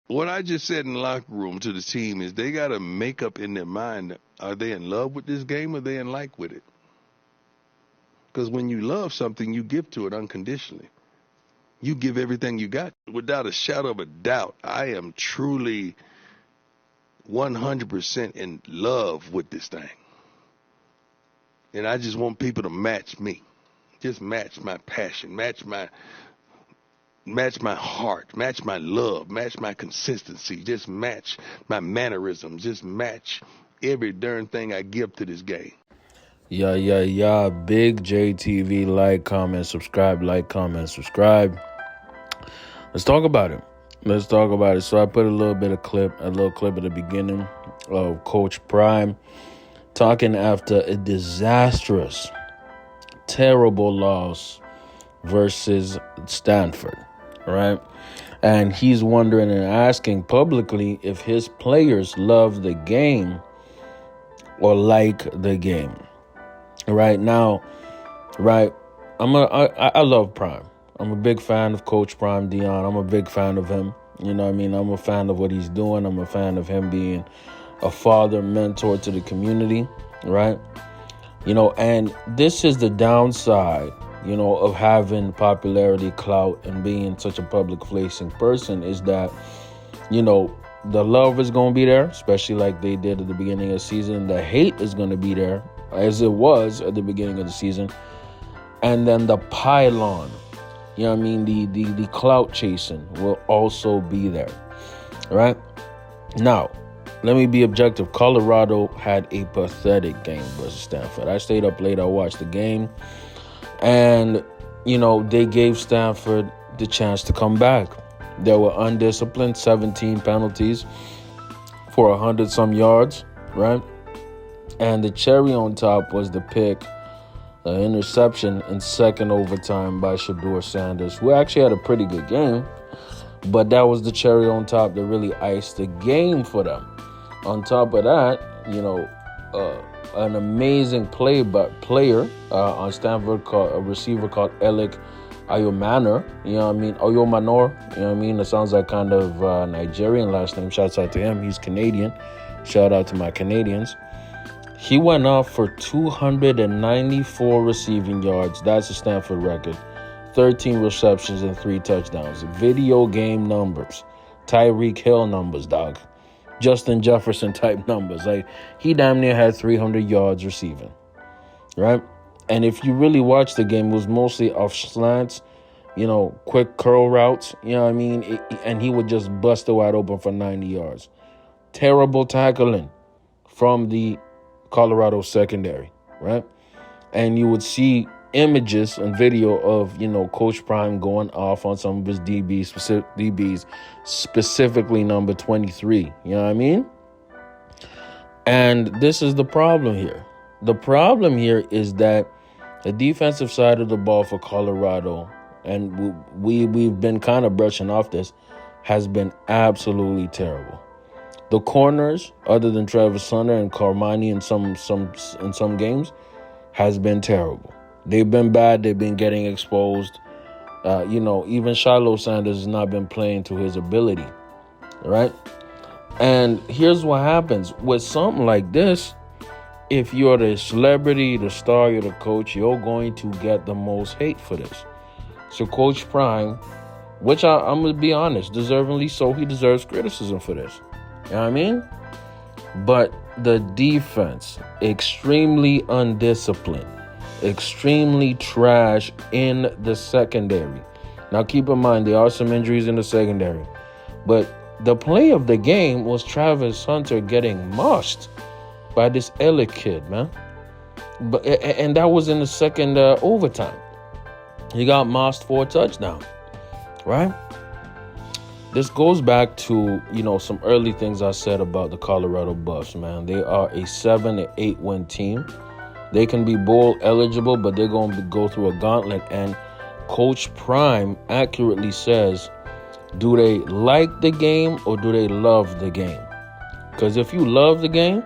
What I just said in the locker room to the team is they got to make up in their mind, are they in love with this game or are they in like with it? Because when you love something, you give to it unconditionally. You give everything you got. Without a shadow of a doubt, I am truly 100% in love with this thing. And I just want people to match me. Just match my passion, match my heart, match my love, match my consistency, just match my mannerisms, just match every darn thing I give to this game. Yeah, yeah, yeah. Big JTV. Like, comment, subscribe. Like, comment, subscribe. Let's talk about it. Let's talk about it. So I put a little clip at the beginning of Coach Prime talking after a disastrous, terrible loss versus Stanford, right? And he's wondering and asking publicly if his players love the game or like the game. Right now, right? I love Prime. I'm a big fan of Coach Prime Deion. I'm a big fan of him. You know what I mean? I'm a fan of what he's doing. I'm a fan of him being a father, mentor to the community, right? And this is the downside, of having popularity, clout, and being such a public-facing person is that, the love is going to be there, especially like they did at the beginning of the season. The hate is going to be there, as it was at the beginning of the season. And then the pylon, the clout chasing will also be there, right? Now, let me be objective. Colorado had a pathetic game versus Stanford. I stayed up late. I watched the game. And, they gave Stanford the chance to come back. They were undisciplined, 17 penalties for 100-some yards, right? And the cherry on top was the pick, an interception in second overtime by Deion Sanders, who actually had a pretty good game. But that was the cherry on top that really iced the game for them. On top of that, an amazing player on Stanford, a receiver called Alec Ayomanor, Ayomanor, it sounds like kind of Nigerian last name. Shouts out to him. He's Canadian. Shout out to my Canadians. He went off for 294 receiving yards. That's a Stanford record. 13 receptions and 3 touchdowns. Video game numbers. Tyreek Hill numbers, dog. Justin Jefferson type numbers. Like, he damn near had 300 yards receiving, right? And if you really watch the game, it was mostly off slants, quick curl routes, and he would just bust it wide open for 90 yards. Terrible tackling from the Colorado secondary, right? And you would see images and video of, Coach Prime going off on some of his DBs, specifically number 23, you know what I mean? And this is the problem here. The problem here is that the defensive side of the ball for Colorado, and we've been kind of brushing off this, has been absolutely terrible. The corners, other than Travis Hunter and Carmani in some games, has been terrible. They've been bad. They've been getting exposed. Even Deion Sanders has not been playing to his ability, right? And here's what happens with something like this. If you're the celebrity, the star, you're the coach, you're going to get the most hate for this. So Coach Prime, which I'm going to be honest, deservingly so, he deserves criticism for this. You know what I mean? But the defense, extremely undisciplined, extremely trash in the secondary. Now, keep in mind, there are some injuries in the secondary. But the play of the game was Travis Hunter getting mushed by this Ellick kid, man. And that was in the second overtime. He got mossed for a touchdown, right? This goes back to, some early things I said about the Colorado Buffs, man. They are a 7-8 win team. They can be bowl eligible, but they're going to go through a gauntlet. And Coach Prime accurately says, do they like the game or do they love the game? Because if you love the game,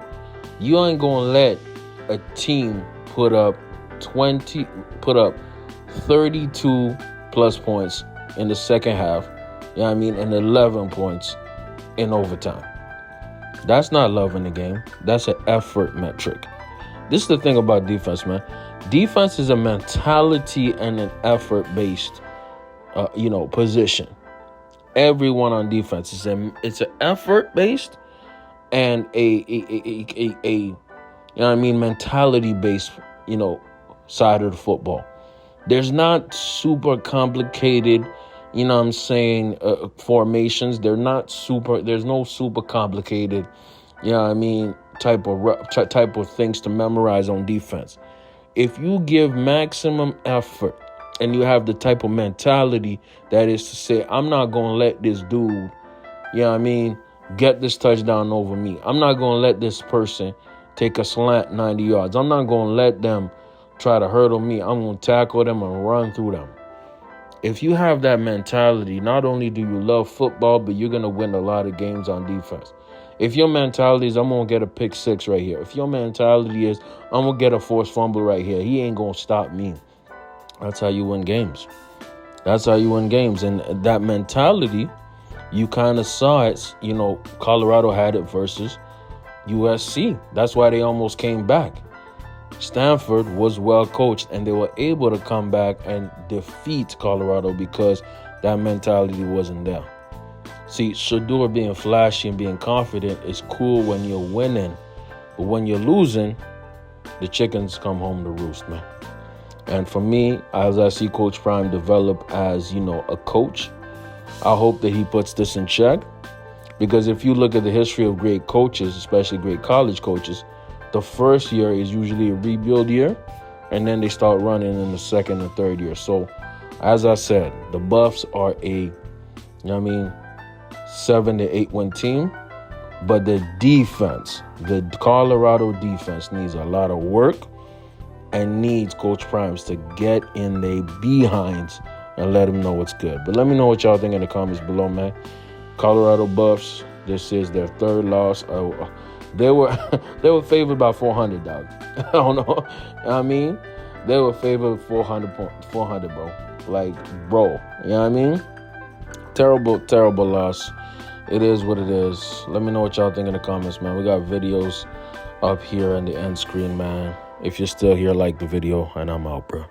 you ain't going to let a team put up 32 plus points in the second half, and 11 points in overtime. That's not loving the game. That's an effort metric. This is the thing about defense, man. Defense is a mentality and an effort-based, position. Everyone on defense it's an effort-based and a mentality-based, side of the football. There's not super complicated, formations. There's no super complicated, type of things to memorize on defense. If you give maximum effort and you have the type of mentality that is to say, I'm not going to let this dude, get this touchdown over me. I'm not going to let this person take a slant 90 yards. I'm not going to let them try to hurdle me. I'm going to tackle them and run through them. If you have that mentality, not only do you love football, but you're going to win a lot of games on defense. If your mentality is, I'm going to get a pick six right here. If your mentality is, I'm going to get a forced fumble right here. He ain't going to stop me. That's how you win games. And that mentality, you kind of saw it. Colorado had it versus USC. That's why they almost came back. Stanford was well coached, and they were able to come back and defeat Colorado because that mentality wasn't there. See, Shedeur being flashy and being confident is cool when you're winning, but when you're losing, the chickens come home to roost, man. And for me, as I see Coach Prime develop as, a coach, I hope that he puts this in check. Because if you look at the history of great coaches, especially great college coaches, the first year is usually a rebuild year, and then they start running in the second and third year. So, as I said, the Buffs are a, 7 to 8 win team, but the Colorado defense needs a lot of work and needs Coach Primes to get in their behinds and let them know what's good. But let me know what y'all think in the comments below, man. Colorado Buffs, this is their third loss. They were favored by 400, dog. I don't know. They were favored 400, bro. Bro. You know what I mean? Terrible, terrible loss. It is what it is. Let me know what y'all think in the comments, man. We got videos up here on the end screen, man. If you're still here, like the video, and I'm out, bro.